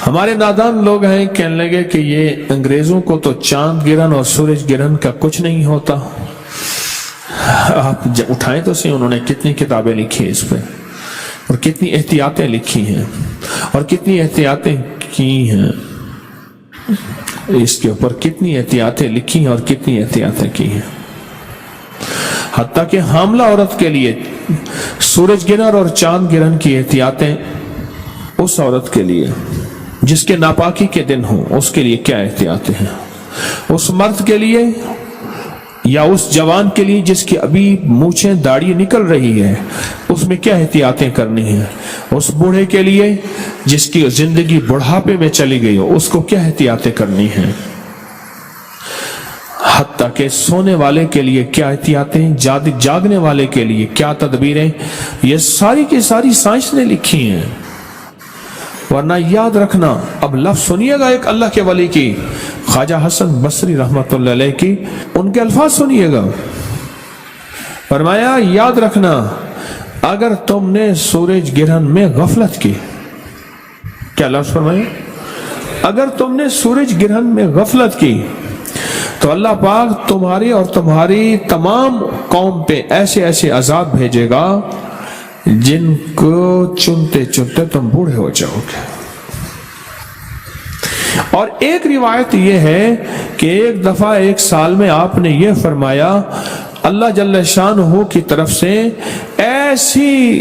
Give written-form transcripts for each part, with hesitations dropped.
ہمارے نادان لوگ ہیں کہنے لگے کہ یہ انگریزوں کو تو چاند گرہن اور سورج گرہن کا کچھ نہیں ہوتا. آپ اٹھائیں تو صحیح، انہوں نے کتنی کتابیں لکھی ہیں اس پہ، اور کتنی احتیاطیں لکھی ہیں، اور کتنی احتیاطیں کی ہیں اس کے اوپر، کتنی احتیاطیں لکھی ہیں اور کتنی احتیاطیں کی ہیں. حتیٰ کہ حاملہ عورت کے لیے سورج گرہن اور چاند گرہن کی احتیاطیں اس عورت کے لیے جس کے ناپاکی کے دن ہوں، اس کے لیے کیا احتیاطیں ہیں. اس مرد کے لیے یا اس جوان کے لیے جس کی ابھی مونچھیں داڑھی نکل رہی ہے، اس میں کیا احتیاطیں کرنی ہیں. اس بوڑھے کے لیے جس کی زندگی بڑھاپے میں چلی گئی ہو، اس کو کیا احتیاطیں کرنی ہیں. حتیٰ کہ سونے والے کے لیے کیا احتیاطیں، جاگنے والے کے لیے کیا تدبیریں، یہ ساری کی ساری سائنس نے لکھی ہیں. ورنہ یاد رکھنا، اب لفظ سنیے گا ایک اللہ کے ولی کی، خواجہ حسن بصری رحمۃ اللہ علیہ کی، ان کے الفاظ سنیے گا. فرمایا یاد رکھنا، اگر تم نے سورج گرہن میں غفلت کی، کیا لفظ فرمایا، اگر تم نے سورج گرہن میں غفلت کی تو اللہ پاک تمہاری اور تمہاری تمام قوم پہ ایسے ایسے عذاب بھیجے گا جن کو چنتے چنتے تم بوڑھے ہو جاؤ گے. اور ایک روایت یہ ہے کہ ایک دفعہ ایک سال میں آپ نے یہ فرمایا، اللہ جل شانہ کی طرف سے ایسی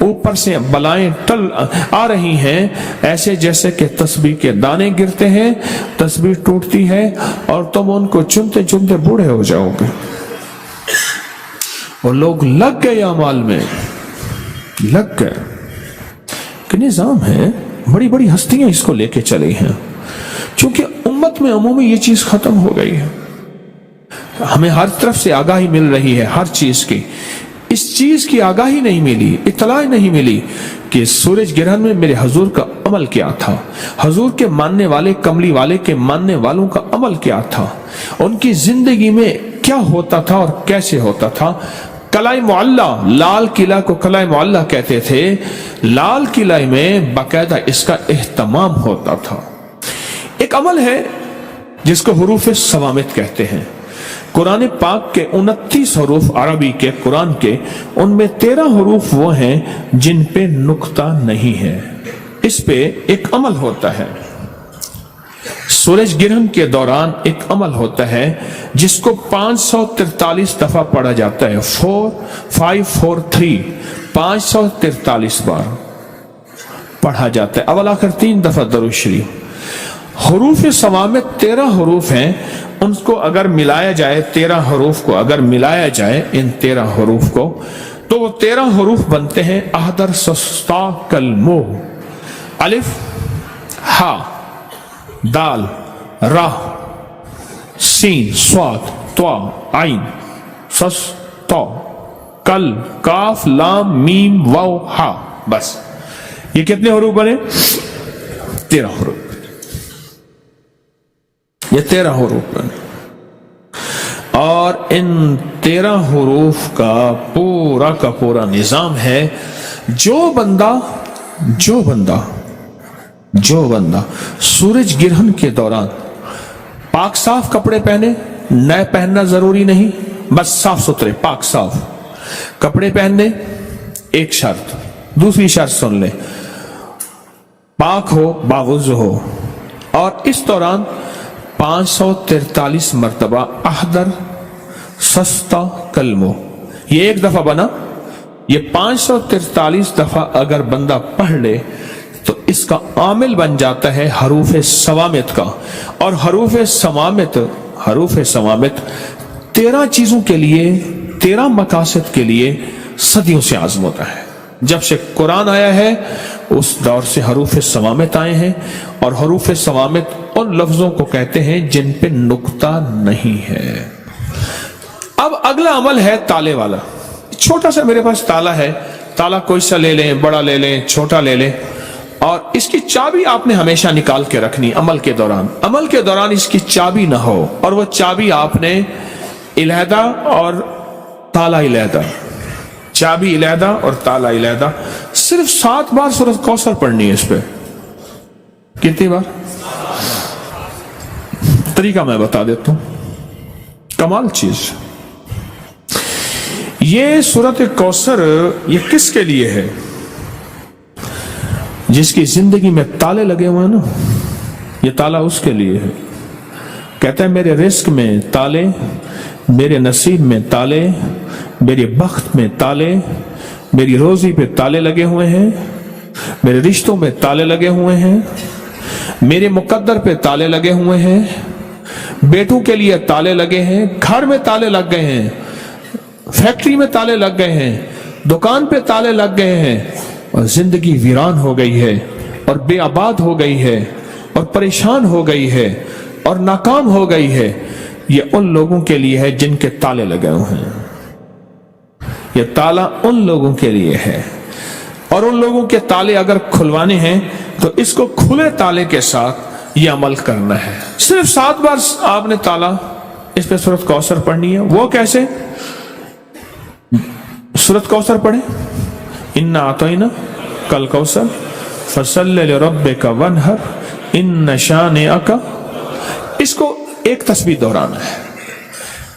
اوپر سے بلائیں ٹل آ رہی ہیں، ایسے جیسے کہ تسبیح کے دانے گرتے ہیں، تسبیح ٹوٹتی ہے اور تم ان کو چنتے چنتے بوڑھے ہو جاؤ گے. اور لوگ لگ گئے اعمال میں، لگ گئے کہ نظام ہے، بڑی بڑی ہستیاں اس کو لے کے چلی ہیں. چونکہ امت میں عمومی یہ چیز ختم ہو گئی ہے، ہمیں ہر طرف سے آگاہی مل رہی ہے ہر چیز کی. اس چیز کی آگاہی نہیں ملی، اطلاع نہیں ملی کہ سورج گرہن میں میرے حضور کا عمل کیا تھا، حضور کے ماننے والے، کملی والے کے ماننے والوں کا عمل کیا تھا، ان کی زندگی میں کیا ہوتا تھا اور کیسے ہوتا تھا. قلعہ معلیٰ، لال قلعہ کو قلعہ معلیٰ کہتے تھے، لال قلعہ میں باقاعدہ اس کا اہتمام ہوتا تھا. ایک عمل ہے جس کو حروف صوامت کہتے ہیں. قرآن پاک کے 29 حروف عربی کے قرآن کے، ان میں 13 حروف وہ ہیں جن پہ نقطہ نہیں ہے. اس پہ ایک عمل ہوتا ہے. سورج گرہن کے دوران ایک عمل ہوتا ہے جس کو 543 دفعہ پڑھا جاتا ہے. 4543 543 بار پڑھا جاتا ہے. اول آخر 3 دفعہ درود شریف. حروف صوامت 13 حروف ہیں. ان کو اگر ملایا جائے، 13 حروف کو اگر ملایا جائے، ان 13 حروف کو، تو وہ 13 حروف بنتے ہیں احدر سستا کلمو. الف، ہا، دال، را، سین، صاد، طا، عین، سس، تا، کل، کاف، لام، میم، واو، ہا. بس یہ کتنے حروف بنے؟ 13 حروف. یہ 13 حروف بنے. اور ان 13 حروف کا پورا نظام ہے. جو بندہ سورج گرہن کے دوران پاک صاف کپڑے پہنے، نئے پہننا ضروری نہیں، بس صاف ستھرے پاک صاف کپڑے پہننے، ایک شرط. دوسری شرط سن لیں، پاک ہو، باوضو ہو. اور اس دوران 543 مرتبہ احدر سستا کلمو. یہ ایک دفعہ بنا. یہ 543 دفعہ اگر بندہ پڑھ لے تو اس کا عامل بن جاتا ہے حروف صوامت کا. اور حروف صوامت 13 چیزوں کے لیے، 13 مقاصد کے لیے صدیوں سے عظمت ہے. جب سے قرآن آیا ہے اس دور سے حروف صوامت آئے ہیں. اور حروف صوامت ان لفظوں کو کہتے ہیں جن پہ نقطہ نہیں ہے. اب اگلا عمل ہے تالے والا. چھوٹا سا میرے پاس تالا ہے، تالا کوئی سا لے لیں، بڑا لے لیں، چھوٹا لے لیں، اور اس کی چابی آپ نے ہمیشہ نکال کے رکھنی. عمل کے دوران اس کی چابی نہ ہو، اور وہ چابی آپ نے علیحدہ اور تالا علیحدہ، چابی علیحدہ اور تالا علیحدہ. صرف 7 بار سورۃ کوثر پڑھنی ہے اس پہ. कितनी बार? तरीका मैं बता देता हूं, कमाल चीज। ये सूरत कौसर ये किसके लिए है? जिसकी जिंदगी में ताले लगे हुए हैं ना, ये ताला उसके लिए है। कहता है मेरे रिस्क में ताले, मेरे नसीब में ताले, मेरे बख्त में ताले, मेरी रोजी पे ताले लगे हुए हैं, मेरे रिश्तों में ताले लगे हुए हैं, मेरे मुकद्दर पे ताले लगे हुए हैं, बेटों के लिए ताले लगे हैं, घर में ताले लग गए हैं, फैक्ट्री में ताले लग गए हैं, दुकान पे ताले लग गए हैं, और जिंदगी वीरान हो गई है और बेआबाद हो गई है और परेशान हो गई है और नाकाम हो गई है। ये उन लोगों के लिए है जिनके ताले लगे हुए हैं। ये ताला उन लोगों के लिए है, और उन लोगों के ताले अगर खुलवाने हैं तो इसको खुले ताले के साथ ये अमल करना है। सिर्फ 7 बार आपने ताला इस पे सूरत कौसर पढ़नी है। वो कैसे? सूरत कौसर पढ़े, इन्ना आतैना कल कौसर फसल्लि लिरब्बिका वनहर इन्न शानिअका। इसको एक तस्बीह दोहराना है,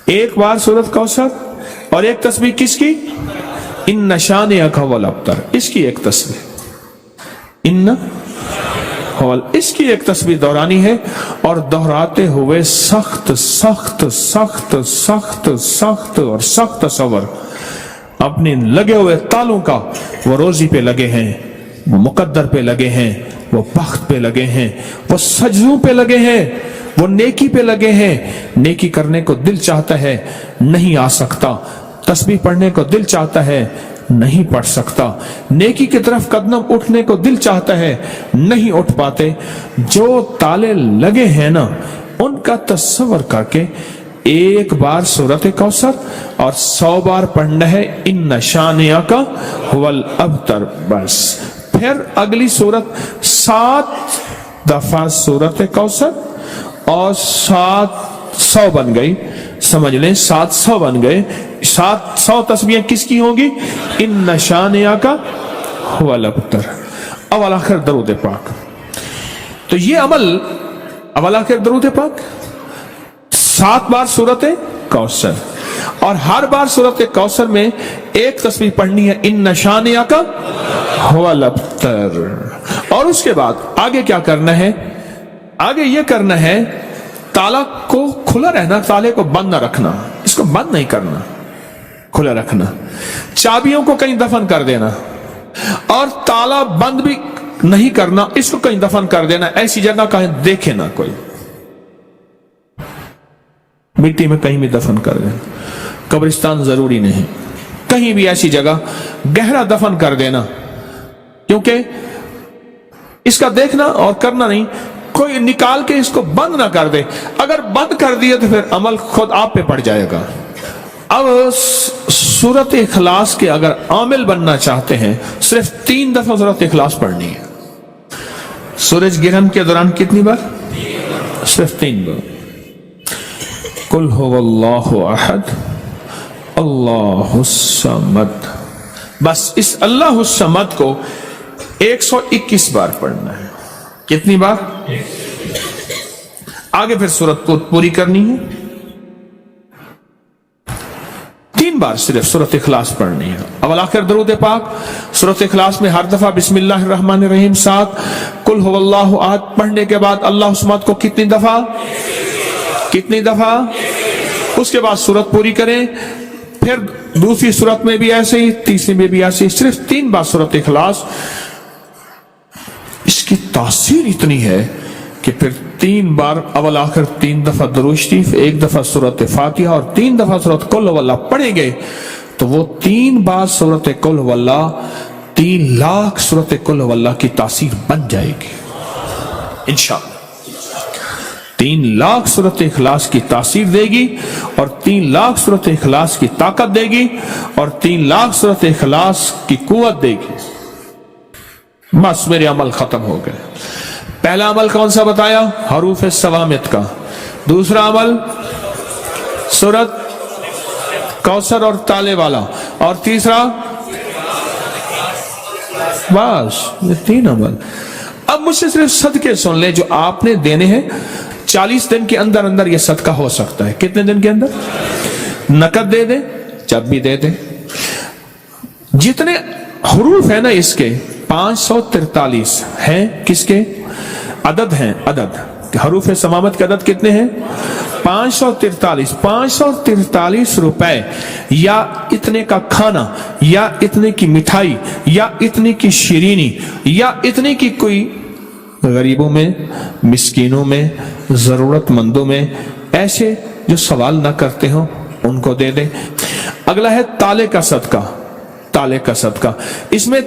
एक बार सूरत कौसर और एक तस्बीह किसकी? इन्न शानिअका वल अब्तर। इसकी एक तस्बीह इन्न हवल, इसकी एक तस्बीह दोहरानी है, और दोहराते हुए सख्त सख्त सख्त सख्त सख्त और सख्त सबर अपने लगे हुए तालों का, वो रोजी पे लगे हैं, वो मुकद्दर पे लगे हैं, वो बख्त पे लगे हैं, वो सजदों पे लगे हैं, वो नेकी पे लगे हैं। नेकी करने को दिल चाहता है, नहीं आ सकता। तस्बीह पढ़ने को दिल चाहता है, नहीं पढ़ सकता। नेकी की तरफ कदम उठने को दिल चाहता है, नहीं उठ पाते। जो ताले लगे हैं ना, उनका तस्वर करके एक बार सूरत कौसर और 100 बार पढ़ना है इन्न शानिअका हुवल अब्तर, बस। फिर अगली सूरत 7 दफा सूरत कौसर और 700 बन गई, समझ लें 700 बन गए। 700 तस्बीहें किसकी होंगी? इन्न शानिअका हुवल अब्तर। अब आखिर दरूद पाक। तो ये अमल अब आखिर दरूद पाक 7 बार सूरत कौसर, और हर बार सूरत कौसर में एक तस्बीह पढ़नी है इन्न शानिअका हुवल अब्तर। और उसके बाद आगे क्या करना है? आगे ये करना है, ताला को खुला रहना, ताले को बंद ना रखना, इसको बंद नहीं करना, खुला रखना। चाबियों को कहीं दफन कर देना, और ताला बंद भी नहीं करना, इसको कहीं दफन कर देना, ऐसी जगह कहीं देखे ना कोई, मिट्टी में कहीं भी दफन कर देना। कब्रिस्तान जरूरी नहीं, कहीं भी ऐसी जगह गहरा दफन कर देना, क्योंकि इसका देखना और करना नहीं, कोई निकाल के इसको बंद ना कर दे। अगर बंद कर दिया तो फिर अमल खुद आप पे पड़ जाएगा। अब सूरत इखलास के अगर आमिल बनना चाहते हैं, सिर्फ 3 दफा सूरत इखलास पढ़नी है। सूरज गिरहन के दौरान कितनी बार? सिर्फ 3 बार। कुल हुवल्लाहु अहद अल्लाहुस समद, बस इस अल्लाहुस समद को 121 बार पढ़ना है। कितनी बार? आगे फिर सूरत को पूरी करनी है, 3 बार सिर्फ सूरत इखलास पढ़नी है। अब आखिर दरूद पाक। सूरत इखलास में हर दफा बिस्मिल्लाहिर्रहमानिर्रहीम 7, कुल हुवल्लाहु अहद पढ़ने के बाद अल्लाहुस समद को कितनी दफा? कितनी दफा? उसके बाद सूरत पूरी करें। फिर दूसरी सूरत में भी ऐसे ही, तीसरी में भी ऐसे ही, सिर्फ 3 बार सूरत इखलास। इसकी तासीर इतनी है कि फिर 3 बार अवल आखिर 3 दफा दुरूद शरीफ, 1 दफा सूरत फातिहा और 3 दफा सूरत कुल हुवल्लाह पढ़ेंगे, तो वो 3 बार सूरत कुल हुवल्लाह 3 लाख सूरत कुल हुवल्लाह की तासीर बन जाएगी इंशाअल्लाह। 3 लाख सूरत इखलास की तासीर देगी, और 3 लाख सूरत इखलास की ताकत देगी, और 3 लाख सूरत इखलास की कुव्वत देगी। बस मेरे अमल खत्म हो गए। पहला अमल कौन सा बताया? हरूफ सवामित का। दूसरा अमल सूरत कौसर और ताले वाला, और तीसरा, बस ये 3 अमल। अब मुझसे सिर्फ सदके सुन ले जो आपने देने हैं। 40 दिन के अंदर अंदर ये सदका हो सकता है। कितने दिन के अंदर? नकद दे दे, जब भी दे दे। जितने हरूफ है ना इसके 543 हैं। किसके? अदद हैं, अदद। हरूफ समामत के अदद कितने हैं? 543। 543 रुपए या इतने का खाना या इतने की मिठाई या इतने की शीरीनी या इतने की कोई गरीबों में, मिस्कीनों में, जरूरतमंदों में, ऐसे जो सवाल ना करते हो उनको दे दे। अगला है ताले का सदका। ताले का सदका, इसमें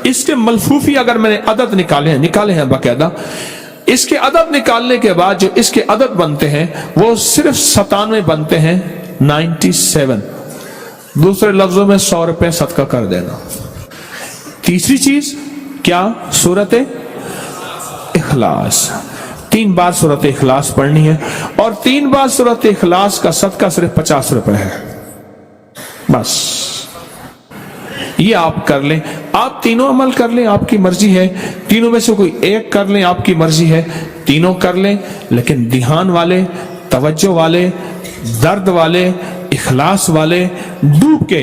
इसके मलफूफी अगर मैंने अदद निकाले हैं बाकायदा, इसके अदद निकालने के बाद जो इसके अदद बनते हैं वो सिर्फ 97 बनते हैं। 97। दूसरे लफ्जों में 100 रुपए सदका कर देना। तीसरी चीज क्या? सूरत इखलास। 3 बार सूरत इखलास पढ़नी है और 3 बार सूरत इखलास का सदका सिर्फ 50 रुपए है। बस ये आप कर लें। आप तीनों अमल कर लें, आपकी मर्जी है। तीनों में से कोई एक कर लें, आपकी मर्जी है। तीनों कर लें, लेकिन ध्यान वाले, तवज्जो वाले, दर्द वाले, इखलास वाले, डूब के